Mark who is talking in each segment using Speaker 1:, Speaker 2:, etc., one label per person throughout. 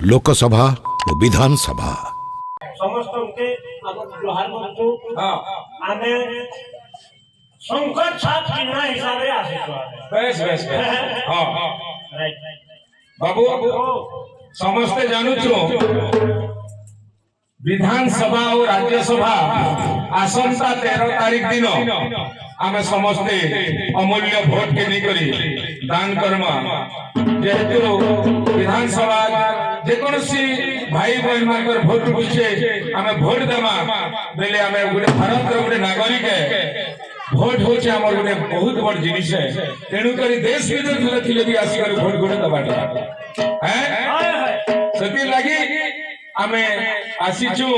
Speaker 1: लोकसभा और विधानसभा
Speaker 2: समस्त जोहार करछु आमे संकट साथ चिन्ह हिसाब से आसीछु
Speaker 3: बेस बेस बेस हां
Speaker 2: राइट
Speaker 3: बाबू समस्ते जानूछु विधानसभा और राज्यसभा आसंता 13 तारीख दिन आमे समस्ते अमूल्य भोट के निकरी दान कर्मा जेहेतु विधानसभा जेकोसी भाई बहन मानकर भोट पूछे आमे भोट देमा बेले आमे गुटे भारत रो गुटे नागरिक भोट होचे हमर गुटे बहुत बड़ जिनिस है तेनु करी देश विदेश थिले भी आसी कर भोट गुटे दबाटा हैं सती लागी आमे आसीचु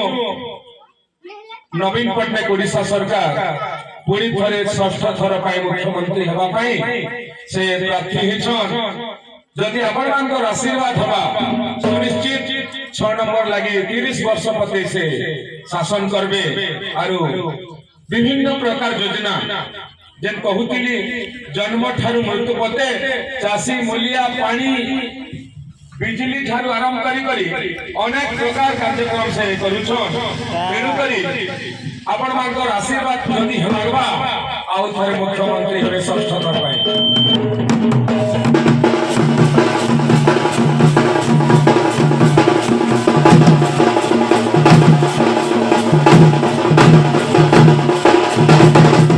Speaker 3: नवीन पटनायक ओडिशा सरकार पूरी थरे षष्ठ थर पाई मुख्यमंत्री हेबा पाई से प्रार्थी हिछन जदि आपण मानकर आशीर्वाद हवा सुनिश्चित 6 नंबर लगी 30 वर्ष पते से शासन करबे आरु विभिन्न प्रकार योजना जेन कहूतिली जन्म ठारू मृत्यु पते चासी मूलिया पानी बिजली ठारू आरंभ करी अनेक प्रकार कार्यक्रम से करूछन तेनु करी आपण मानकर आशीर्वाद जदि हेबा आउ थरे मुख्यमंत्री हेबे षष्ठ थर पाई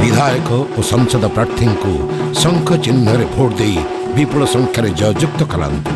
Speaker 1: विधायक और संसद प्रार्थी को शंख चिन्ह भोट दे विपुल संख्यार जययुक्त करांतु।